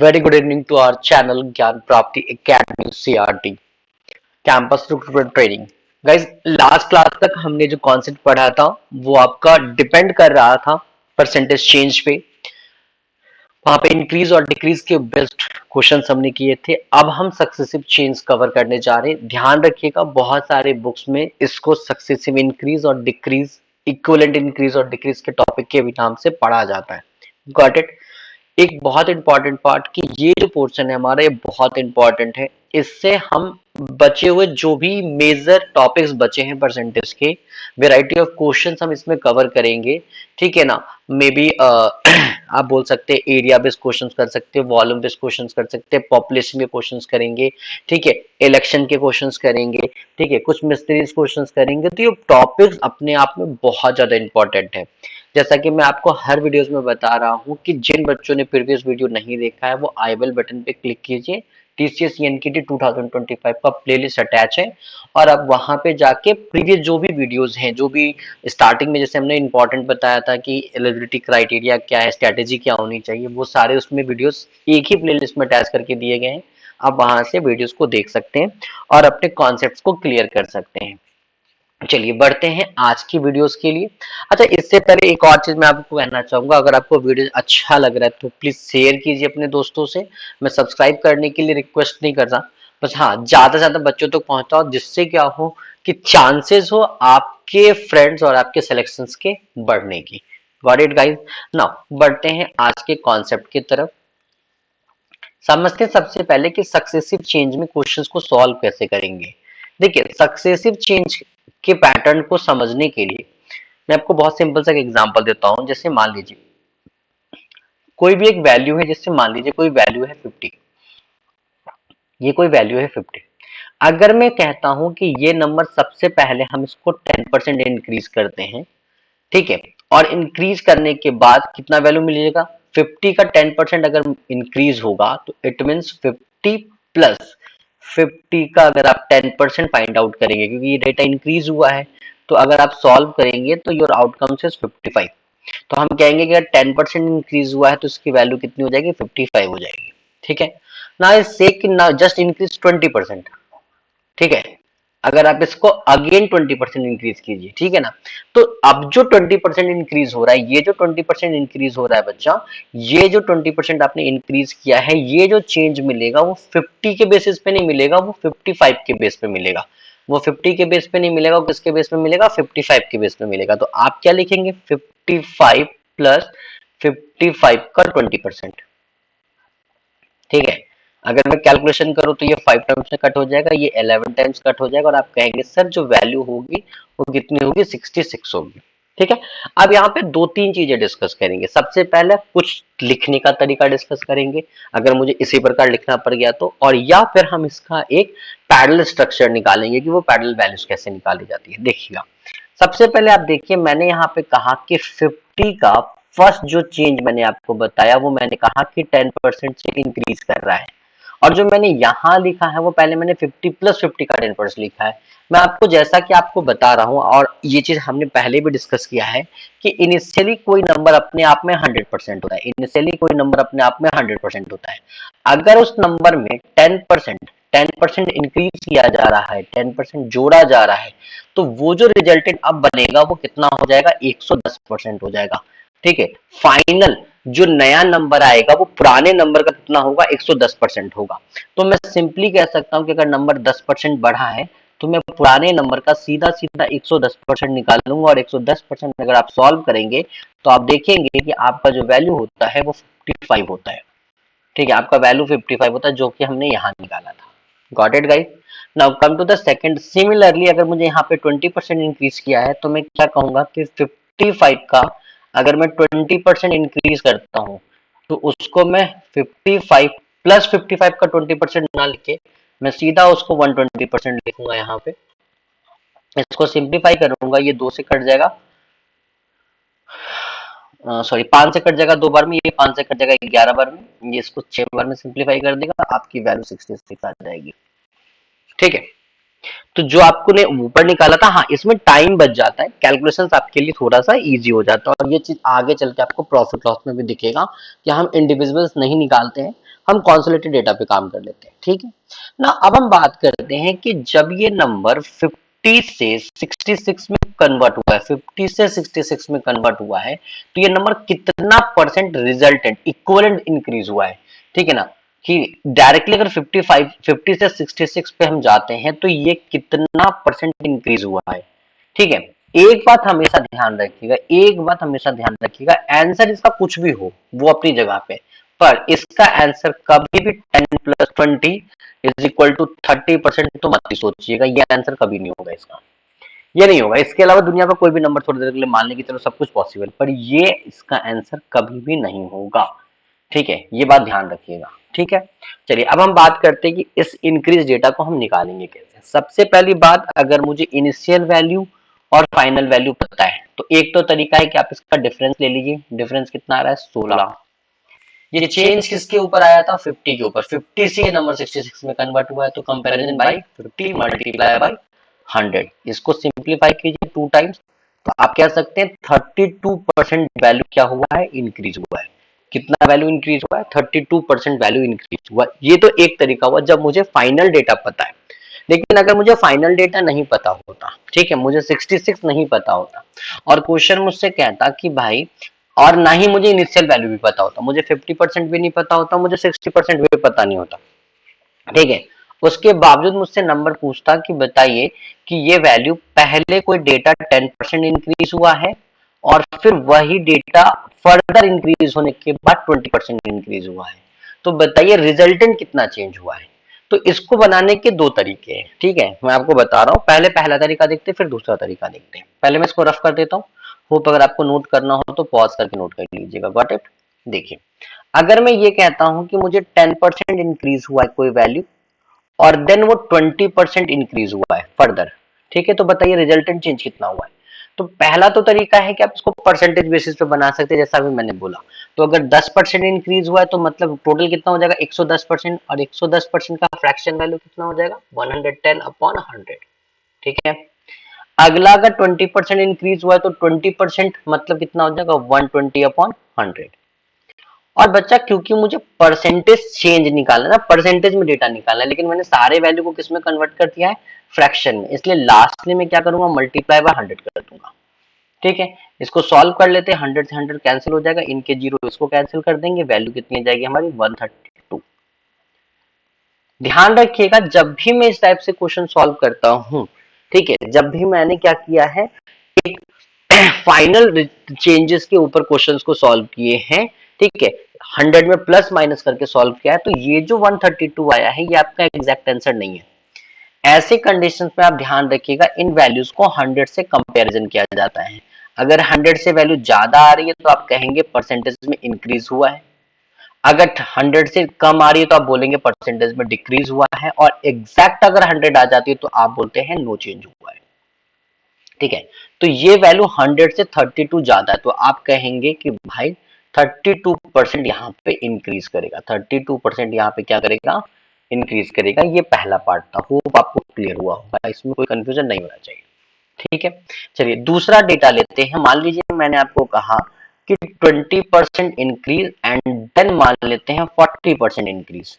Very good evening to our channel ज्ञान प्राप्ति academy CRT campus recruitment training. Guys, last class तक हमने जो कॉन्सेप्ट पढ़ा था वो आपका डिपेंड कर रहा था परसेंटेज चेंज पे। वहां पे इंक्रीज और डिक्रीज के बेस्ट क्वेश्चन हमने किए थे। अब हम सक्सेसिव चेंज कवर करने जा रहे हैं। ध्यान रखिएगा, बहुत सारे बुक्स में इसको सक्सेसिव इंक्रीज और डिक्रीज, इक्विवेलेंट इंक्रीज और डिक्रीज के टॉपिक के भी नाम से पढ़ा जाता है। Got it. एक बहुत इंपॉर्टेंट पार्ट कि ये जो पोर्शन है हमारा, ये बहुत इंपॉर्टेंट है। इससे हम बचे हुए जो भी मेजर टॉपिक्स बचे हैं परसेंटेज के, वेराइटी ऑफ क्वेश्चंस हम इसमें कवर करेंगे। ठीक है ना। मे बी आप बोल सकते हैं एरिया बेस्ड क्वेश्चंस कर सकते हैं, वॉल्यूम बेस्ड क्वेश्चंस कर सकते हैं, पॉपुलेशन के क्वेश्चंस करेंगे। ठीक है, इलेक्शन के क्वेश्चंस करेंगे। ठीक है, कुछ मिस्ट्रीज क्वेश्चंस करेंगे। तो ये टॉपिक्स अपने आप में बहुत ज्यादा इंपॉर्टेंट है। जैसा कि मैं आपको हर वीडियोस में बता रहा हूं कि जिन बच्चों ने प्रीवियस वीडियो नहीं देखा है वो आई बेल बटन पे क्लिक कीजिए। टीसीएस एनकेटी 2025 का प्लेलिस्ट अटैच है और अब वहां पे जाके प्रीवियस जो भी वीडियोस हैं, जो भी स्टार्टिंग में जैसे हमने इंपॉर्टेंट बताया था कि एलिजिबिलिटी क्राइटेरिया क्या है, स्ट्रेटेजी क्या होनी चाहिए, वो सारे उसमें वीडियोस एक ही प्लेलिस्ट में अटैच करके दिए गए हैं। आप वहां से वीडियोस को देख सकते हैं और अपने कॉन्सेप्ट्स को क्लियर कर सकते हैं। चलिए बढ़ते हैं आज की वीडियोस के लिए। अच्छा, इससे पहले एक और चीज मैं आपको कहना चाहूंगा, अगर आपको वीडियो अच्छा लग रहा है तो प्लीज शेयर कीजिए अपने दोस्तों से। मैं सब्सक्राइब करने के लिए रिक्वेस्ट नहीं कर रहा, बस हाँ ज्यादा से ज्यादा बच्चों तक पहुंचाओ, जिससे क्या हो कि चांसेस हो आपके फ्रेंड्स और आपके सिलेक्शंस के बढ़ने की। Got it guys. नाउ बढ़ते हैं आज के कॉन्सेप्ट की तरफ। समझते हैं सबसे पहले कि सक्सेसिव चेंज में क्वेश्चंस को सॉल्व कैसे करेंगे। देखिए, सक्सेसिव चेंज के पैटर्न को समझने के लिए मैं आपको बहुत सिंपल सा एग्जांपल देता हूं। जैसे मान लीजिए कोई भी एक वैल्यू है, जैसे मान लीजिए कोई वैल्यू है 50। ये कोई वैल्यू है 50। अगर मैं कहता हूं कि ये नंबर सबसे पहले हम इसको 10% इंक्रीज करते हैं, ठीक है, और इंक्रीज करने के बाद कितना वैल्यू मिलेगा, 50 का 10% अगर इंक्रीज होगा तो इट मींस 50 प्लस 50 का अगर आप 10% फाइंड आउट करेंगे, क्योंकि ये डेटा इंक्रीज हुआ है, तो अगर आप सॉल्व करेंगे तो योर आउटकम इज 55। तो हम कहेंगे कि अगर 10% इंक्रीज हुआ है तो इसकी वैल्यू कितनी हो जाएगी, 55 हो जाएगी। ठीक है ना। इससे कि ना जस्ट इंक्रीज 20%। ठीक है, अगर आप इसको अगेन 20% इंक्रीज कीजिए, ठीक है ना, तो अब जो 20% इंक्रीज हो रहा है, ये जो 20% इंक्रीज हो रहा है बच्चा, ये जो 20% आपने इंक्रीज किया है, ये जो चेंज मिलेगा वो 50 के बेसिस पे नहीं मिलेगा, वो 55 के बेस पे मिलेगा। वो 50 के बेस पे नहीं मिलेगा, वो किसके बेस पे मिलेगा, 55 के बेस पे मिलेगा। तो आप क्या लिखेंगे, 55 प्लस 55 का 20%। ठीक है, अगर मैं कैलकुलेशन करूं तो ये 5 टाइम्स में कट हो जाएगा, ये 11 टाइम्स कट हो जाएगा और आप कहेंगे सर जो वैल्यू होगी वो कितनी होगी, 66 होगी। ठीक है, अब यहाँ पे दो तीन चीजें डिस्कस करेंगे। सबसे पहले कुछ लिखने का तरीका डिस्कस करेंगे, अगर मुझे इसी प्रकार लिखना पड़ गया तो, और या फिर हम इसका एक पैरेलल स्ट्रक्चर निकालेंगे कि वो पैरेलल वैल्यूज कैसे निकाली जाती है। देखिएगा, सबसे पहले आप देखिए, मैंने यहाँ पे कहा कि 50 का फर्स्ट जो चेंज मैंने आपको बताया वो मैंने कहा कि 10% से इंक्रीज कर रहा है, और जो मैंने यहाँ लिखा है वो पहले मैंने 50 प्लस 50 का 10% लिखा है। मैं आपको जैसा कि आपको बता रहा हूँ, और ये चीज हमने पहले भी डिस्कस किया है कि इनिशियली कोई नंबर अपने आप में 100% होता है। इनिशियली कोई नंबर अपने आप में 100% होता है। अगर उस नंबर में 10% इंक्रीज किया जा रहा है, 10% जोड़ा जा रहा है, तो वो जो रिजल्टेंट अब बनेगा वो कितना हो जाएगा, 110% हो जाएगा। ठीक है, फाइनल जो नया नंबर आएगा वो पुराने नंबर का कितना होगा, 110% होगा। तो मैं सिंपली कह सकता हूं कि अगर नंबर 10% बढ़ा है तो मैं पुराने नंबर का सीधा सीधा 110% निकाल लूंगा, और 110% अगर आप सॉल्व करेंगे तो आप देखेंगे कि आपका जो वैल्यू होता है वो 55 होता है। ठीक है, आपका वैल्यू 55 होता है, जो कि हमने यहाँ निकाला था। Got it guys. Now come to the second. Similarly अगर मुझे यहाँ पे 20% इंक्रीज किया है तो मैं क्या कहूंगा कि 55 का अगर मैं 20% इंक्रीज करता हूँ तो उसको मैं 55 प्लस 55 का 20% ना लिखे, मैं सीधा उसको 120% लिखूंगा। यहाँ पे इसको सिंप्लीफाई करूंगा, ये 2 से कट जाएगा, सॉरी 5 से कट जाएगा 2 बार में, ये 5 से कट जाएगा 11 बार में, ये इसको 6 बार में सिंप्लीफाई कर देगा, आपकी वैल्यू 66 आ जाएगी। ठीक है, तो जो आपको ने ऊपर निकाला था, हाँ इसमें टाइम बच जाता है, कैलकुलेशंस आपके लिए थोड़ा सा इजी हो जाता है, और ये चीज आगे चल के आपको प्रॉफिट लॉस में भी दिखेगा कि हम इंडिविजुअल्स नहीं निकालते हैं, हम कॉन्सोलेटेड डेटा पे काम कर लेते हैं, ठीक है ना। अब हम बात करते हैं कि जब ये नंबर 50 से 66 में कन्वर्ट हुआ है, 50 से 66 में कन्वर्ट हुआ है, तो ये नंबर कितना परसेंट रिजल्टेंट इक्विवेलेंट इंक्रीज हुआ है, ठीक है ना। कि डायरेक्टली अगर 50 से 66 पे हम जाते हैं तो ये कितना परसेंट इंक्रीज हुआ है, ठीक है। एक बात हमेशा ध्यान रखिएगा, एक बात हमेशा ध्यान रखिएगा, आंसर इसका कुछ भी हो वो अपनी जगह पे, पर इसका आंसर कभी भी 10 प्लस 20 इज इक्वल टू 30% तो मत ही सोचिएगा, ये आंसर कभी नहीं होगा इसका, ये नहीं होगा। इसके अलावा दुनिया का कोई भी नंबर थोड़ी देर के लिए मान लें कि चलो सब कुछ पॉसिबल, पर ये इसका आंसर कभी भी नहीं होगा, ठीक है, ये बात ध्यान रखिएगा, ठीक है। चलिए अब हम बात करते हैं कि इस इंक्रीज डेटा को हम निकालेंगे कैसे। सबसे पहली बात, अगर मुझे इनिशियल वैल्यू और फाइनल वैल्यू पता है तो एक तो तरीका है कि आप इसका डिफरेंस ले लीजिए। डिफरेंस कितना आ रहा है, 16। ये चेंज किसके ऊपर आया था, 50 के ऊपर। 50 से ये नंबर 66 में कन्वर्ट हुआ है, तो कंपैरिजन बाय 50 मल्टीप्लाई बाय 100। इसको सिंप्लीफाई कीजिए 2 टाइम्स, तो आप कह सकते हैं 32% वैल्यू क्या हुआ है, इंक्रीज हुआ है। कितना वैल्यू इंक्रीज हुआ है, 32% वैल्यू इंक्रीज हुआ। ये तो एक तरीका हुआ जब मुझे फाइनल डेटा पता है। लेकिन अगर मुझे फाइनल डेटा नहीं पता होता, ठीक है, मुझे 66 नहीं पता होता और क्वेश्चन मुझसे कहता कि भाई, और ना ही मुझे इनिशियल वैल्यू भी पता होता, मुझे 50% भी नहीं पता होता, मुझे 60% भी पता नहीं होता, ठीक है, उसके बावजूद मुझसे नंबर पूछता कि बताइए कि ये वैल्यू पहले कोई डेटा 10% इंक्रीज हुआ है और फिर वही डेटा फर्दर इंक्रीज होने के बाद 20% इंक्रीज हुआ है, तो बताइए रिजल्टेंट कितना चेंज हुआ है। तो इसको बनाने के दो तरीके हैं, ठीक है, मैं आपको बता रहा हूं। पहले पहला तरीका देखते हैं, फिर दूसरा तरीका देखते हैं। पहले मैं इसको रफ कर देता हूँ, होप अगर आपको नोट करना हो तो पॉज करके नोट कर लीजिएगा। Got it. देखिए, अगर मैं ये कहता हूं कि मुझे 10% इंक्रीज हुआ है कोई वैल्यू और देन वो 20% इंक्रीज हुआ है फर्दर, ठीक है, तो बताइए रिजल्टेंट चेंज कितना हुआ है। तो पहला तो तरीका है कि आप इसको परसेंटेज बेसिस पे बना सकते हैं, जैसा अभी मैंने बोला। तो अगर 10% इंक्रीज हुआ है तो मतलब टोटल कितना हो जाएगा, 110%, और 110% का फ्रैक्शन वैल्यू कितना हो जाएगा, 110 अपॉन 100, ठीक है। अगला अगर 20% इंक्रीज हुआ है तो 20% मतलब कितना हो जाएगा, 120 अपॉन 100। और बच्चा क्योंकि मुझे परसेंटेज चेंज निकालना है ना, परसेंटेज में डेटा निकालना है, लेकिन मैंने सारे वैल्यू को किस में कन्वर्ट कर दिया है, फ्रैक्शन में, इसलिए लास्टली में क्या करूंगा, मल्टीप्लाई बाय 100 कर दूंगा, ठीक है। इसको सॉल्व कर लेते हैं, 100 से 100 कैंसिल हो जाएगा, इनके जीरो इसको कैंसिल कर देंगे, वैल्यू कितनी आ जाएगी हमारी, 132। ध्यान रखिएगा जब भी मैं इस टाइप से क्वेश्चन सॉल्व करता हूं, ठीक है, जब भी मैंने क्या किया है, फाइनल चेंजेस के ऊपर क्वेश्चंस को सॉल्व किए हैं, ठीक है, 100 में प्लस माइनस करके सॉल्व किया है, तो ये जो 132 आया है ये आपका एग्जैक्ट आंसर नहीं है। ऐसे कंडीशंस में आप ध्यान रखिएगा, इन वैल्यूज को 100 से कंपैरिजन किया जाता है। अगर 100 से वैल्यू ज्यादा आ रही है तो आप कहेंगे परसेंटेज में इंक्रीज हुआ है, अगर 100 से कम आ रही है तो आप बोलेंगे परसेंटेज में डिक्रीज हुआ है, और एग्जैक्ट अगर 100 आ जाती है तो आप बोलते हैं नो चेंज हुआ है, ठीक है। तो ये वैल्यू 100 से 32 ज्यादा है, तो आप कहेंगे कि भाई 32% यहाँ पे इंक्रीज करेगा, 32% यहाँ पे क्या करेगा, इंक्रीज करेगा। ये पहला पार्ट था, होप आपको क्लियर हुआ होगा, इसमें कोई कंफ्यूजन नहीं होना चाहिए, ठीक है। चलिए दूसरा डेटा लेते हैं। मान लीजिए मैंने आपको कहा कि 20% इंक्रीज एंड देन मान लेते हैं 40% इंक्रीज,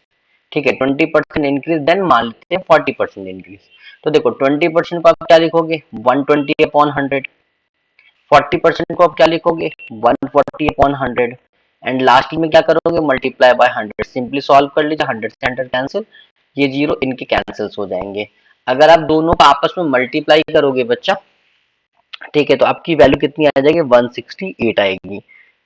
ठीक है, 20% इंक्रीज देन मान लेते हैं 40% इंक्रीज। तो देखो 20% को आप क्या लिखोगे, 120 अपॉन 100, 40% को आप क्या लिखोगे, 140 अपॉन 100, एंड लास्ट में क्या करोगे, मल्टीप्लाई बाय 100। सिंपली सॉल्व कर लीजिए, 100 से 100 कैंसिल, ये जीरो इनके कैंसिल्स हो जाएंगे। अगर आप दोनों को आपस में मल्टीप्लाई करोगे बच्चा, ठीक है, तो आपकी वैल्यू कितनी आ जाएगी, 168 आएगी,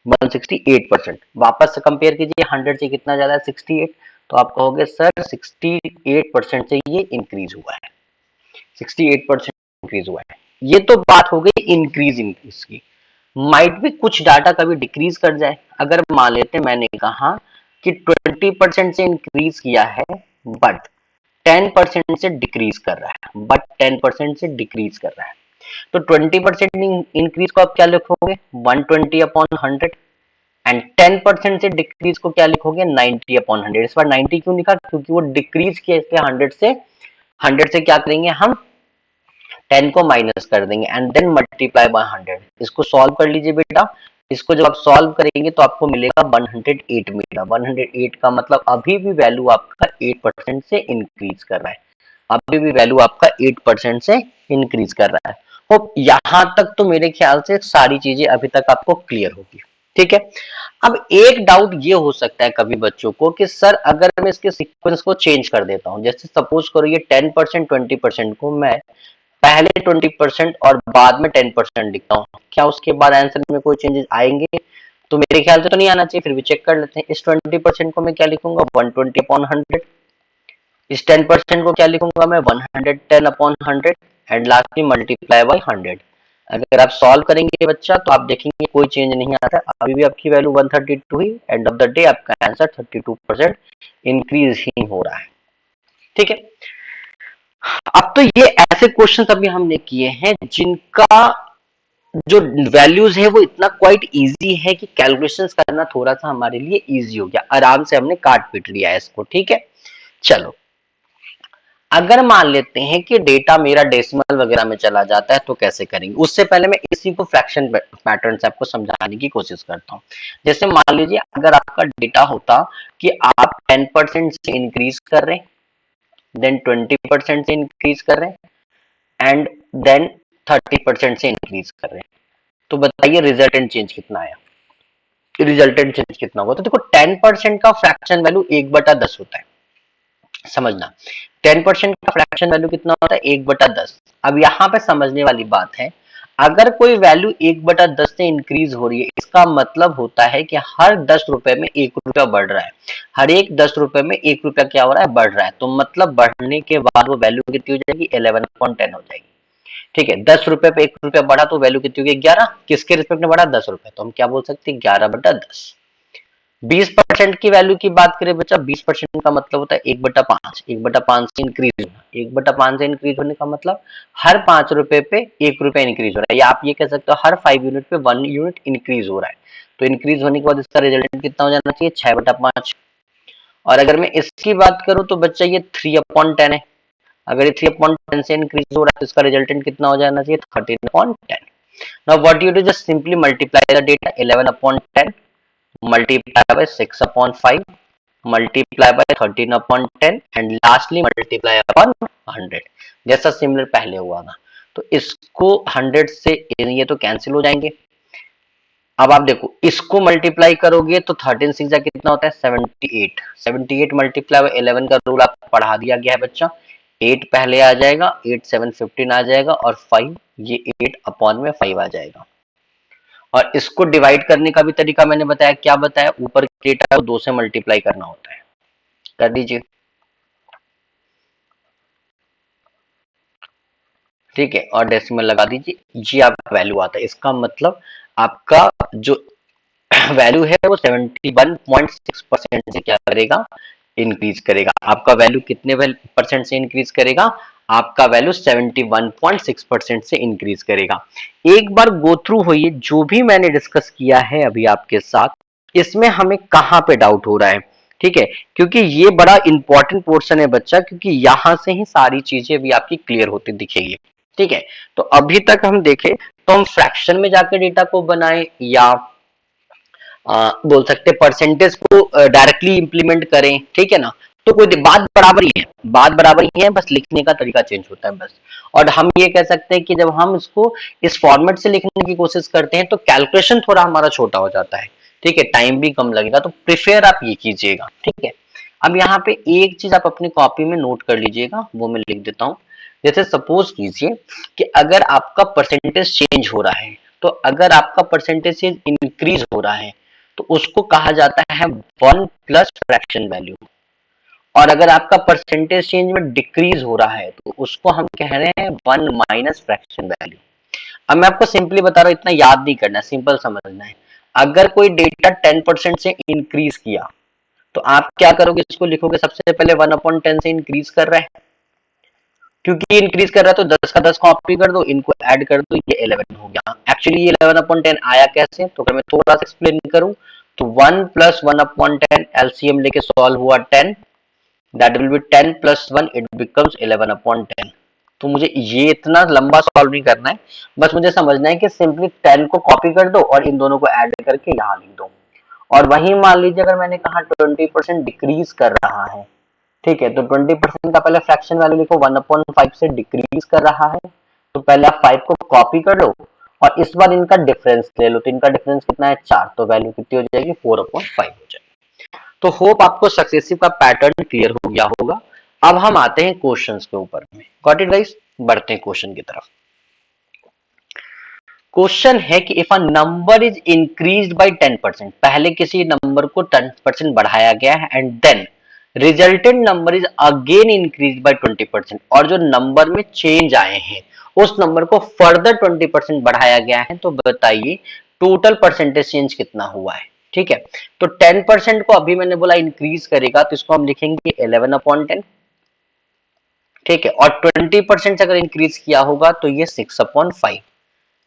168%। वापस से कंपेयर कीजिए, 100 से कितना ज्यादा है, 68, तो आप कहोगे सर 68% से ये इंक्रीज हुआ है, 68% इंक्रीज हुआ है। ये तो बात हो गई इंक्रीज इंक्रीज की। माइट भी कुछ डाटा कभी डिक्रीज कर जाए। अगर मान लेते मैंने कहा कि 20% से इंक्रीज किया है बट 10% से डिक्रीज कर रहा है, बट 10% से डिक्रीज कर रहा है, तो 20% इंक्रीज को आप क्या लिखोगे, 120 अपॉन 100, एंड 10% से डिक्रीज को क्या लिखोगे, 90 अपॉन 100। इस बार 90 क्यों लिखा, क्योंकि वो डिक्रीज किया, इसलिए 100 से क्या करेंगे हम, 10 को माइनस कर देंगे एंड देन मल्टीप्लाई बाय 100। इसको सॉल्व कर लीजिए बेटा, इसको जब आप सॉल्व करेंगे तो आपको मिलेगा 108 मिलेगा। 108 का मतलब अभी भी वैल्यू आपका 8% से इंक्रीज कर रहा है, अभी भी वैल्यू आपका 8% से इंक्रीज कर रहा है। होप यहां तक तो मेरे ख्याल से सारी चीजें अभी तक आपको क्लियर होगी, ठीक है। अब एक डाउट ये हो सकता है कभी बच्चों को कि सर अगर मैं इसके सीक्वेंस को चेंज कर देता हूं, जैसे सपोज करो ये 10% 20% को मैं पहले 20% और बाद में 10% लिखता हूँ, क्या उसके बाद आंसर में कोई चेंजेस आएंगे? तो मेरे ख्याल से तो नहीं आना चाहिए, फिर भी चेक कर लेते हैं। इस 20% को मैं क्या लिखूंगा 120/100, इस 10% को क्या लिखूंगा मैं 110/100 एंड लास्ट में मल्टीप्लाई बाय 100। अगर आप सॉल्व करेंगे बच्चा तो आप देखेंगे कोई चेंज नहीं आता, अभी भी आपकी value 132 he, end of the day आपका आंसर 32% इंक्रीज ही हो रहा है, ठीक है। अब तो ये ऐसे क्वेश्चन अभी हमने किए हैं जिनका जो वैल्यूज है वो इतना क्वाइट इजी है कि कैलकुलेशंस करना थोड़ा सा हमारे लिए इजी हो गया, आराम से हमने काट पीट लिया है इसको, ठीक है। चलो अगर मान लेते हैं कि डेटा मेरा डेसिमल वगैरह में चला जाता है तो कैसे करेंगे, उससे पहले मैं इसी को फ्रैक्शन पैटर्न से आपको समझाने की कोशिश करता हूं। जैसे मान लीजिए अगर आपका डेटा होता कि आप 10% से इंक्रीज कर रहे हैं, देन 20% से इंक्रीज कर रहे हैं एंड देन 30% से इंक्रीज कर रहे हैं, तो बताइए रिजल्टेंट चेंज कितना आया? रिजल्टेंट चेंज कितना होगा? तो देखो 10% का फ्रैक्शन वैल्यू 1/10 होता है, समझना 10% का फ्रैक्शन वैल्यू कितना होता है 1/10। अब यहाँ पे समझने वाली बात है, अगर कोई वैल्यू 1/10 से इंक्रीज हो रही है इसका मतलब होता है कि हर 10 रुपए में 1 रुपया बढ़ रहा है, हर एक 10 रुपए में 1 रुपया क्या हो रहा है बढ़ रहा है, तो मतलब बढ़ने के बाद वो वैल्यू कितनी हो जाएगी 11/10 हो जाएगी, ठीक है। 10 रुपए पे 1 रुपया बढ़ा तो वैल्यू कितनी होगी 11, किसके रिस्पेक्ट में बढ़ा 10 रुपए, तो हम क्या बोल सकते हैं 11/10। 20% की वैल्यू की बात करें बच्चा, 20% का मतलब होता है 1/5, 1/5 से इंक्रीज होना, 1/5 से इंक्रीज होने का मतलब हर 5 रुपए पे 1 रुपया इंक्रीज हो रहा है, या आप ये कह सकते हो हर 5 यूनिट पे 1 यूनिट इंक्रीज हो रहा है, तो इंक्रीज होने के बाद इसका रिजल्टेंट कितना हो जाना चाहिए 6/5। और अगर मैं इसकी बात करूं तो बच्चा ये 3/10 है, अगर ये 3/10 से इंक्रीज हो रहा है तो इसका रिजल्टेंट कितना हो जाना चाहिए 13/10। Now what you do, just simply multiply the data 11/10 multiply by 6/5 multiply by 13/10 and lastly multiply upon 100, जैसा सिमिलर पहले हुआ था। तो इसको 100 से ये तो कैंसिल हो जाएंगे। अब आप देखो इसको मल्टीप्लाई करोगे तो 13 6 कितना होता है 78, 78 मल्टीप्लाई बाय 11 का रूल आपको पढ़ा दिया गया है बच्चा, 8 पहले आ जाएगा, 8 7 15 आ जाएगा और 5 ये 8/5 आ जाएगा। और इसको डिवाइड करने का भी तरीका मैंने बताया, क्या बताया, ऊपर डेटा को 2 से मल्टीप्लाई करना होता है, कर दीजिए, ठीक है, और डेसिमल लगा दीजिए, ये आपका वैल्यू आता है। इसका मतलब आपका जो वैल्यू है वो 71.6% से क्या करेगा इंक्रीज करेगा। आपका वैल्यू कितने परसेंट से इंक्रीज करेगा? आपका वैल्यू 71.6% से इंक्रीज करेगा। एक बार गो थ्रू होइए जो भी मैंने डिस्कस किया है अभी आपके साथ, इसमें हमें कहां पे डाउट हो रहा है, ठीक है, क्योंकि ये बड़ा इंपॉर्टेंट पोर्शन है बच्चा, क्योंकि यहां से ही सारी चीजें भी आपकी क्लियर होती दिखेगी, ठीक है। तो अभी तक हम देखें तो हम फ्रैक्शन में जाकर डेटा को बनाएं या बोल सकते परसेंटेज को डायरेक्टली इंप्लीमेंट करें, ठीक है ना, तो कोई बात बराबर ही है, बात बराबर ही है, बस लिखने का तरीका चेंज होता है बस। और हम ये कह सकते हैं कि जब हम इसको इस फॉर्मेट से लिखने की कोशिश करते हैं तो कैलकुलेशन थोड़ा हमारा छोटा हो जाता है, ठीक है, टाइम भी कम लगेगा, तो प्रिफेयर आप ये कीजिएगा, ठीक है। अब यहाँ पे एक चीज आप अपनी कॉपी में नोट कर लीजिएगा, वो मैं लिख देता हूँ। जैसे सपोज कीजिए कि अगर आपका परसेंटेज चेंज हो रहा है, तो अगर आपका परसेंटेज इंक्रीज हो रहा है तो उसको कहा जाता है 1 प्लस फ्रैक्शन वैल्यू, और अगर आपका परसेंटेज चेंज में डिक्रीज हो रहा है तो उसको हम कह रहे हैं 1 माइनस फ्रैक्शन वैल्यू। अब मैं आपको सिंपली बता रहा हूं, इतना याद नहीं करना, सिंपल समझना है। अगर कोई डेटा 10% से इंक्रीज किया तो आप क्या करोगे, इसको लिखोगे सबसे पहले 1/10 से इंक्रीज कर रहा है, क्योंकि इंक्रीज कर रहा है तो 10 का 10 कॉपी कर दो, इनको ऐड कर दो, ये 11 हो गया। एक्चुअली ये 11/10 आया कैसे, तो अगर मैं थोड़ा सा एक्सप्लेन करूं तो 1 प्लस 1/10 एलसीएम लेके सॉल्व हुआ 10, that will be 10 plus 1, it becomes 11/10। तो मुझे ये इतना लंबा सॉल्व नहीं करना है, बस मुझे समझना है कि सिंपली 10 को कॉपी कर दो और इन दोनों को ऐड करके यहाँ लिख दो। और वही मान लीजिए अगर मैंने कहा 20% डिक्रीज कर रहा है, ठीक है, तो 20% का पहले फ्रैक्शन वैल्यू लिखो, 1/5 से डिक्रीज कर रहा है, तो पहले आप 5 को कॉपी कर लो और इस बार इनका डिफरेंस ले लो, तो इनका डिफरेंस कितना है 4, तो वैल्यू कितनी हो जाएगी 4/5 हो जाएगी। तो होप आपको सक्सेसिव का पैटर्न क्लियर हो गया होगा। अब हम आते हैं क्वेश्चंस के ऊपर में। गॉट इट गाइस, बढ़ते हैं क्वेश्चन की तरफ। क्वेश्चन है कि if a number is increased by 10%, पहले किसी नंबर को 10% बढ़ाया गया है and then resultant number is again increased by 20%, और जो नंबर में चेंज आए हैं उस नंबर को फर्दर 20% बढ़ाया गया है, तो बताइए टोटल परसेंटेज चेंज कितना हुआ है। ठीक है, तो 10% को अभी मैंने बोला इंक्रीज करेगा, तो इसको हम लिखेंगे 11/10। ठीक है, और 20% से अगर इंक्रीज किया होगा तो ये 6/5,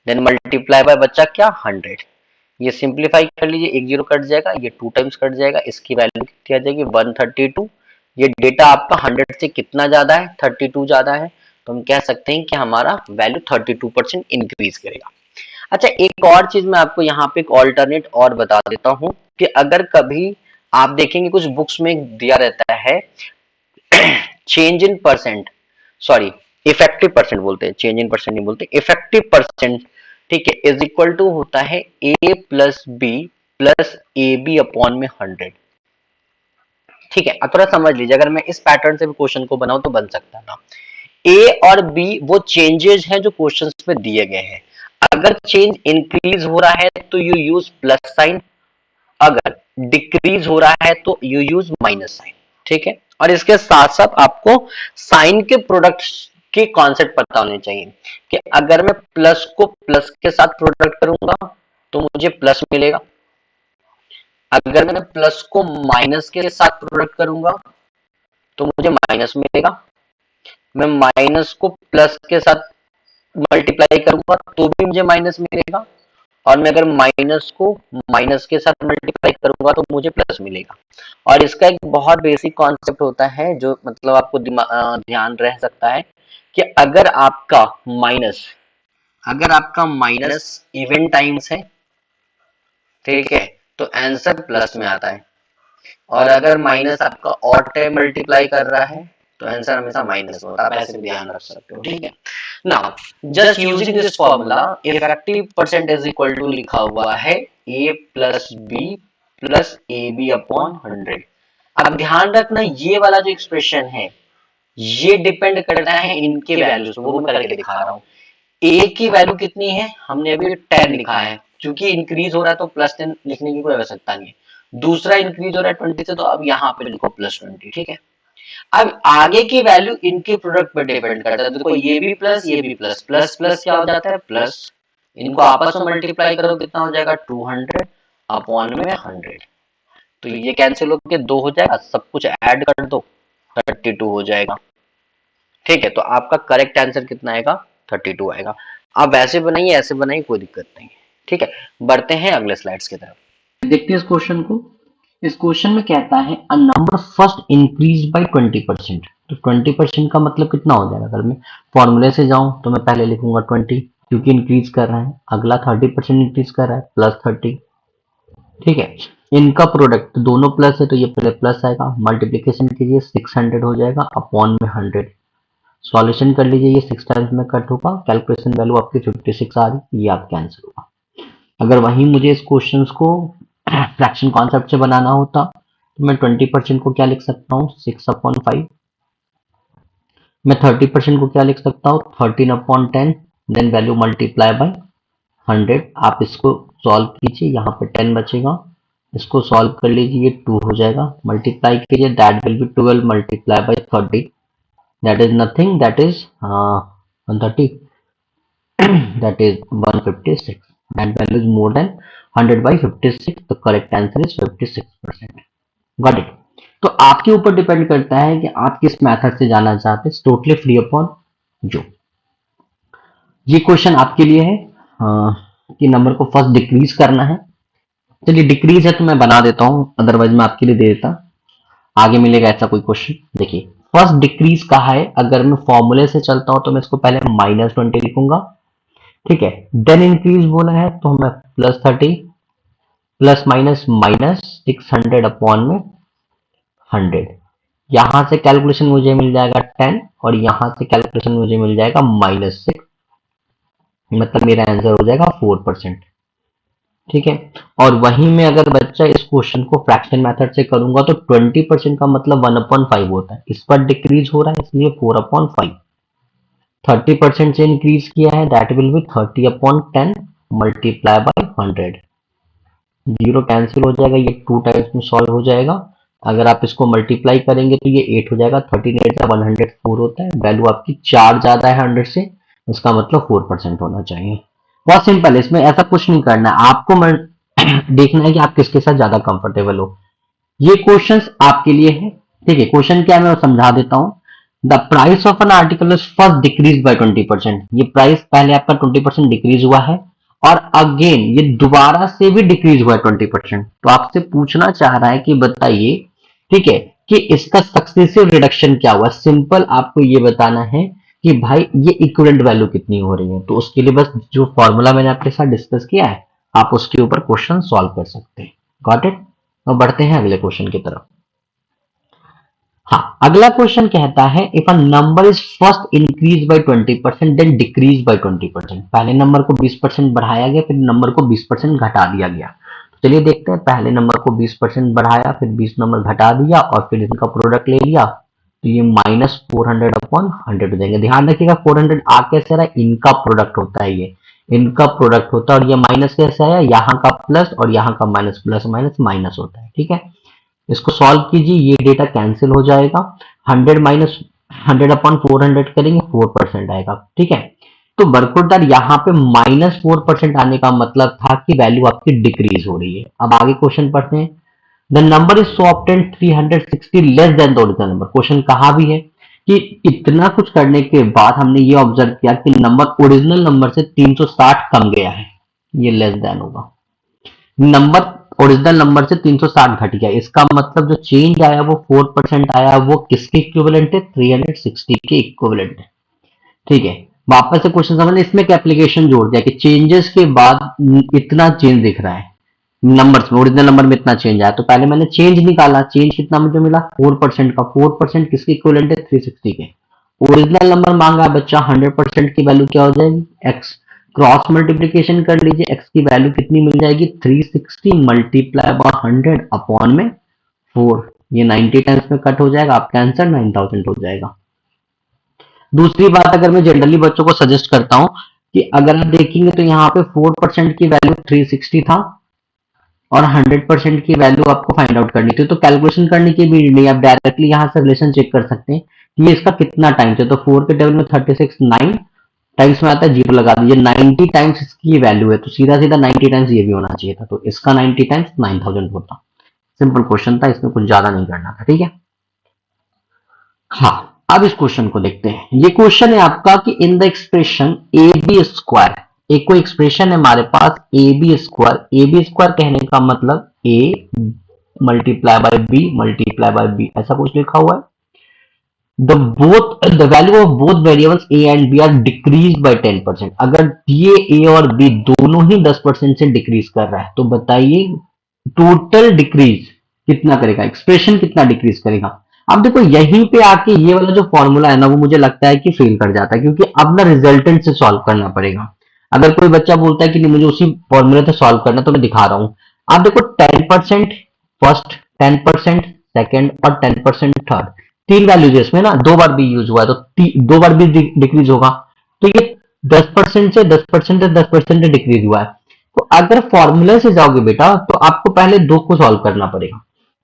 देन मल्टीप्लाई बाय बच्चा क्या 100। ये सिंप्लीफाई कर लीजिए, एक जीरो कट जाएगा, ये 2 टाइम्स कट जाएगा, इसकी वैल्यू कितनी आ जाएगी 132। ये डेटा आपका 100 से कितना ज्यादा है 32 ज्यादा है, तो हम कह सकते हैं कि हमारा वैल्यू 32% इंक्रीज करेगा। अच्छा, एक और चीज मैं आपको यहाँ पे एक ऑल्टरनेट और बता देता हूँ कि अगर कभी आप देखेंगे कुछ बुक्स में दिया रहता है change in percent, sorry effective percent बोलते हैं, चेंज इन परसेंट नहीं बोलते, इफेक्टिव परसेंट, ठीक है, इज इक्वल टू होता है a plus B plus A B upon में 100। ठीक है, अब थोड़ा समझ लीजिए, अगर मैं इस पैटर्न से भी क्वेश्चन को बनाऊं तो बन सकता है ना। ए और बी वो चेंजेस हैं जो क्वेश्चन में दिए गए हैं। अगर चेंज इंक्रीज हो रहा है तो यू यूज प्लस साइन, अगर डिक्रीज हो रहा है तो यू यूज माइनस साइन। ठीक है, और इसके साथ साथ आपको साइन के प्रोडक्ट के कॉन्सेप्ट पता होने चाहिए कि अगर मैं प्लस को प्लस के साथ प्रोडक्ट करूंगा तो मुझे प्लस मिलेगा, अगर मैं प्लस को माइनस के साथ प्रोडक्ट करूंगा तो मुझे माइनस मिलेगा, मैं माइनस को प्लस के साथ मल्टीप्लाई करूंगा तो भी मुझे माइनस मिलेगा, और मैं अगर माइनस को माइनस के साथ मल्टीप्लाई करूंगा तो मुझे प्लस मिलेगा। और इसका एक बहुत बेसिक कॉन्सेप्ट होता है जो मतलब आपको ध्यान रह सकता है कि अगर आपका माइनस इवन टाइम्स है, ठीक है, तो आंसर प्लस में आता है, और अगर माइनस आपका ऑड टाइम मल्टीप्लाई कर रहा है तो आंसर हमेशा माइनस होता है। आप ऐसे भी ध्यान रख सकते हो। ठीक है, now just using this formula effective percent is equal to लिखा हुआ है a plus B plus A B upon 100। अब ध्यान रखना ये वाला जो एक्सप्रेशन है ये डिपेंड करता है इनके वैल्यूज, वो मैं करके दिखा रहा हूँ। a की वैल्यू कितनी है, हमने अभी 10 लिखा है, क्योंकि इंक्रीज हो रहा है तो प्लस 10 लिखने की कोई आवश्यकता नहीं है। दूसरा इंक्रीज हो रहा है 20 से, तो अब यहाँ पे लिखो प्लस 20। ठीक है, अब आगे की वैल्यू इनके प्रोडक्ट पर डिपेंड करता है। देखो ये भी प्लस ये भी प्लस, प्लस प्लस क्या हो जाता है प्लस, इनको आपस में मल्टीप्लाई करो कितना हो जाएगा 200 अपॉन में 100, तो ये कैंसिल होकर 2 हो जाएगा, सब कुछ ऐड कर दो 32 हो जाएगा। ठीक है, तो आपका करेक्ट आंसर कितना आएगा 32 आएगा। आप वैसे बनाइए ऐसे बनाइए कोई दिक्कत नहीं है। ठीक है, बढ़ते हैं अगले स्लाइड्स की तरफ। देखते हैं इस क्वेश्चन को। इस क्वेश्चन में कहता है a number first increase by 20%, तो 20% का मतलब कितना हो जाएगा। अगर मैं फॉर्मूले से जाऊं तो मैं पहले लिखूंगा 20 क्योंकि इंक्रीज कर रहा है, अगला 30% इंक्रीज कर रहा है प्लस 30। ठीक है, इनका प्रोडक्ट दोनों प्लस है तो ये पहले प्लस आएगा, मल्टीप्लीकेशन कीजिए 600 हो जाएगा अपॉन में 100। सॉल्यूशन कर लीजिए, ये 6 टाइम्स में कट होगा, कैलकुलेशन वैल्यू आपकी 56 आ रही, ये आपका आंसर होगा। अगर वहीं मुझे इस क्वेश्चन को फ्रैक्शन कॉन्सेप्ट से बनाना होता तो मैं 20% को क्या लिख सकता हूँ 6/5, मैं 30% को क्या लिख सकता हूँ 13/10, देन वैल्यू मल्टीप्लाई बाय 100। आप इसको सॉल्व कीजिए, यहाँ पे 10 बचेगा, इसको सॉल्व कर लीजिए, ये 2 हो जाएगा, मल्टीप्लाई कीजिए, that will be 12 multiply by 30, that is nothing, that is 130, that is 156, that value is more than 100 by 56, the correct answer is 56%। Got it? तो आपके ऊपर डिपेंड करता है कि आप किस मेथड से जाना चाहते हैं, टोटली फ्री अपॉन जो। ये क्वेश्चन आपके लिए है कि नंबर को फर्स्ट डिक्रीज करना है। चलिए डिक्रीज है तो मैं बना देता हूं, अदरवाइज मैं आपके लिए दे देता, आगे मिलेगा ऐसा कोई क्वेश्चन। देखिए फर्स्ट डिक्रीज कहा है, अगर मैं फॉर्मूले से चलता हूं तो मैं इसको पहले -20 लिखूंगा, ठीक है। देन इंक्रीज बोला है तो मैं +30 प्लस माइनस -600 अपॉन में 100। यहां से कैलकुलेशन मुझे मिल जाएगा 10 और यहां से कैलकुलेशन मुझे मिल जाएगा -6, मतलब मेरा आंसर हो जाएगा 4%, ठीक है। और वहीं में अगर बच्चा इस क्वेश्चन को फ्रैक्शन मेथड से करूंगा तो 20% का मतलब 1/5 होता है, इस पर डिक्रीज हो रहा है इसलिए 4/5। 30% से इंक्रीज किया है that will be 30/10 multiply by 100। Zero cancel हो जाएगा, ये 2 टाइम्स में सॉल्व हो जाएगा। अगर आप इसको मल्टीप्लाई करेंगे तो ये 8 हो जाएगा, 13 8 104 होता है। वैल्यू आपकी 4 ज्यादा है 100 से, इसका मतलब 4% होना चाहिए। बहुत सिंपल है, इसमें ऐसा कुछ नहीं करना है आपको, देखना है कि आप किसके साथ ज्यादा कंफर्टेबल हो। ये क्वेश्चंस आपके लिए है, ठीक है। क्वेश्चन क्या है मैं समझा देता हूं। The price of an article is first decrease by 20%। ये प्राइस पहले आपका 20% डिक्रीज हुआ है और अगेन ये दोबारा से भी डिक्रीज हुआ है 20%। तो आपसे पूछना चाह रहा है कि बताइए, ठीक है, कि इसका सक्सेसिव रिडक्शन क्या हुआ। सिंपल आपको ये बताना है कि भाई ये इक्विवेलेंट वैल्यू कितनी हो रही है। तो उसके लिए बस जो फॉर्मूला मैंने आपके साथ डिस्कस किया है आप उसके ऊपर क्वेश्चन सॉल्व कर सकते हैं। Got it. अब बढ़ते हैं अगले क्वेश्चन की तरफ। हाँ, अगला क्वेश्चन कहता है if a number is first increase by 20% then decrease by 20%। पहले नंबर को 20% बढ़ाया गया, फिर नंबर को 20% घटा दिया गया। तो चलिए देखते हैं, पहले नंबर को 20% बढ़ाया, फिर 20 नंबर घटा दिया और फिर इनका प्रोडक्ट ले लिया, तो ये -400/100 हो जाएंगे। ध्यान रखिएगा 400 आ कैसे रहा है, इनका प्रोडक्ट होता है, ये इनका प्रोडक्ट होता है। और ये माइनस कैसे आया, यहाँ का प्लस और यहाँ का माइनस, प्लस माइनस माइनस होता है, ठीक है। इसको सॉल्व कीजिए, ये डेटा कैंसिल हो जाएगा। 100 माइनस 100/400 करेंगे 4% आएगा, ठीक है। तो बरखुरदार यहाँ पे -4% आने का मतलब था कि वैल्यू आपकी डिक्रीज हो रही है। अब आगे क्वेश्चन पढ़ते हैं। The number is so obtain 360 less than the original number. Question कहा भी है कि इतना कुछ करने के बाद हमने ये ऑब्जर्व किया कि नंबर ओरिजिनल नंबर से 360 कम गया है, ये लेस देन होगा। नंबर ओरिजिनल नंबर से 360 घट गया, इसका मतलब जो चेंज आया वो 4% आया, वो किसके इक्विवेलेंट है, 360 के इक्विवेलेंट है, ठीक है। वापस से क्वेश्चन समझ, इसमें एक एप्लीकेशन जोड़ दिया कि चेंजेस के बाद इतना चेंज दिख रहा है नंबर्स में, ओरिजिनल नंबर में इतना चेंज आया। तो पहले मैंने चेंज निकाला, चेंज कितना मुझे मिला 4% का। 4% किसके इक्विवेलेंट है, 360 के। ओरिजिनल नंबर मांगा बच्चा, 100% की वैल्यू क्या हो जाएगी, एक्स। क्रॉस मल्टीप्लीकेशन कर लीजिए, एक्स की वैल्यू कितनी मिल जाएगी, 360 मल्टीप्लाई बाय 100 अपॉन में 4। ये 90 टाइम्स में कट हो जाएगा, आपका आंसर 9000 हो जाएगा। दूसरी बात, अगर मैं जनरली बच्चों को सजेस्ट करता हूं कि अगर आप देखेंगे तो यहाँ पे 4% की वैल्यू 360 था और 100% की वैल्यू आपको फाइंड आउट करनी थी। तो कैलकुलेशन करने की भी नहीं, आप डायरेक्टली यहाँ से रिलेशन चेक कर सकते हैं कि ये इसका कितना टाइम्स है। तो 4 के टेबल में 36 9 टाइम्स में आता है, जीरो लगा दीजिए। 90 टाइम्स इसकी वैल्यू है तो सीधा सीधा 90 टाइम्स ये भी होना चाहिए था, तो इसका 90 टाइम्स 9000 होता। सिंपल क्वेश्चन था, इसमें कुछ ज्यादा नहीं करना था, ठीक है। हाँ, अब इस क्वेश्चन को देखते हैं। ये क्वेश्चन है आपका कि in the expression a b square, एक कोई एक्सप्रेशन है हमारे पास a b square. A b square कहने का मतलब a multiply by b multiply by b, ऐसा कुछ लिखा हुआ है। the value of both variables a and b are decreased by 10%। अगर ये a और b दोनों ही 10% से डिक्रीज कर रहा है तो बताइए टोटल डिक्रीज कितना करेगा, एक्सप्रेशन कितना डिक्रीज करेगा। अब देखो यहीं पे आके ये वाला जो फॉर्मूला है ना वो मुझे लगता है कि फेल कर जाता है, क्योंकि अब ना रिजल्टेंट से सॉल्व करना पड़ेगा। अगर कोई बच्चा बोलता है कि नहीं मुझे उसी फॉर्मूले से सॉल्व करना, तो मैं दिखा रहा हूं। आप देखो 10% फर्स्ट, 10% सेकेंड और 10% थर्ड, तीन वैल्यूज है इसमें ना, दो बार भी यूज हुआ है तो दो बार भी डिक्रीज होगा। तो ये 10% से 10% से 10% डिक्रीज हुआ है। तो अगर फॉर्मूला से जाओगे बेटा तो आपको पहले दो को सॉल्व करना पड़ेगा।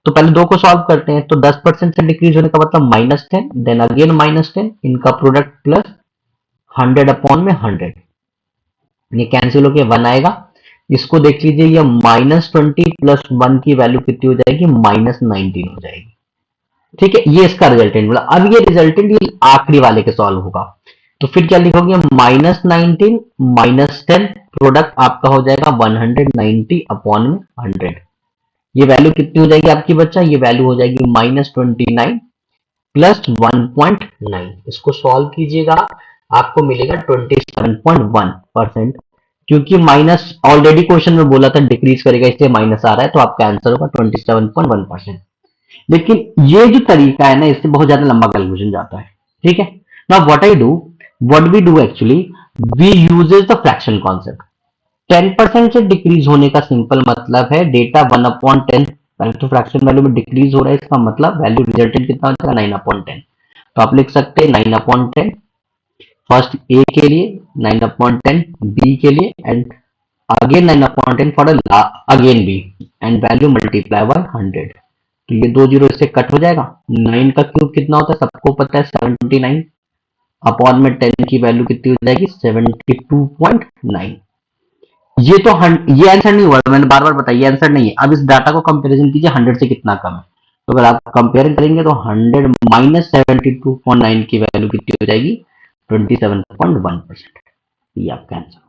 तो पहले दो को सॉल्व करते हैं। तो 10% से डिक्रीज होने का मतलब -10, देन अगेन -10, इनका प्रोडक्ट प्लस 100/100, ये कैंसिल होकर 1 आएगा। इसको देख लीजिए, ये -20 प्लस 1 की वैल्यू कितनी हो जाएगी, -19 हो जाएगी, ठीक है। ये इसका रिजल्टेंट बोला। अब ये रिजल्टेंट ये आखिरी वाले के सॉल्व होगा, तो फिर क्या लिखोगे, -19 -10, प्रोडक्ट आपका हो जाएगा 190/100। ये वैल्यू कितनी हो जाएगी आपकी बच्चा, ये वैल्यू हो जाएगी -29 प्लस 1.9, इसको सॉल्व कीजिएगा आपको मिलेगा 27.1%। क्योंकि माइनस ऑलरेडी क्वेश्चन में बोला था डिक्रीज करेगा इसलिए माइनस आ रहा है, तो आपका आंसर होगा 27.1%। लेकिन ये जो तरीका है ना, इससे बहुत ज्यादा लंबा कैलकुलेशन जाता है। ठीक है, now what we do actually, we uses the fraction concept. 10% से डिक्रीज होने का सिंपल मतलब है डेटा 1/10, पहले तो फ्रैक्शन वैल्यू में डिक्रीज हो रहा है, इसका मतलब वैल्यू रिजल्टेंट कितना हो जाएगा 9/10। तो आप लिख सकते हैं 9/10 फर्स्ट ए के लिए, 9/10 बी के लिए, and again 9/10 for again B, and value multiply by 100। तो ये 2 जीरो इससे कट हो जाएगा। 9 का क्यूब कितना होता है सबको पता है 79, अपॉन में 10 की वैल्यू कितनी हो जाएगी 72.9। ये आंसर नहीं हुआ, मैंने बार बार बताया ये आंसर नहीं है। अब इस डाटा को कंपैरिजन कीजिए 100 से कितना कम है। तो अगर आप कंपेयर करेंगे तो 100 माइनस 72.9 की वैल्यू कितनी हो जाएगी 27.1%। ये आपका आंसर।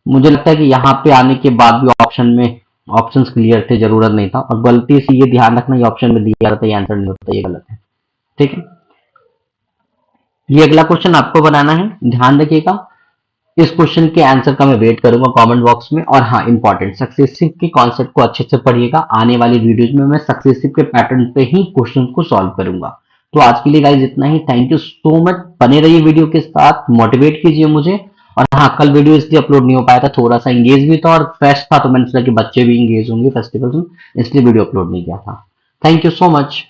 मुझे लगता है कि यहाँ पे आने के बाद भी ऑप्शन में ऑप्शंस क्लियर थे, जरूरत नहीं था। और गलती से ये ध्यान रखना, ये ऑप्शन में दिया रहता है ये आंसर नहीं होता, ये गलत है। ठीक है, ये अगला क्वेश्चन आपको बनाना है, ध्यान रखिएगा। इस क्वेश्चन के आंसर का मैं वेट करूंगा कमेंट बॉक्स में। और हाँ, इंपॉर्टेंट, सक्सेसिव के कॉन्सेप्ट को अच्छे से पढ़िएगा। आने वाली वीडियोज में मैं सक्सेसिव के पैटर्न पे ही क्वेश्चन को सॉल्व करूंगा। तो आज के लिए गाइज इतना ही। थैंक यू सो मच, बने रहिए वीडियो के साथ, मोटिवेट कीजिए मुझे। और हाँ, कल वीडियो इसलिए अपलोड नहीं हो पाया था, थोड़ा सा इंगेज भी था और फेस्ट था, तो मैंने सोचा कि बच्चे भी इंगेज होंगे फेस्टिवल्स में, इसलिए वीडियो अपलोड नहीं किया था। Thank you so much.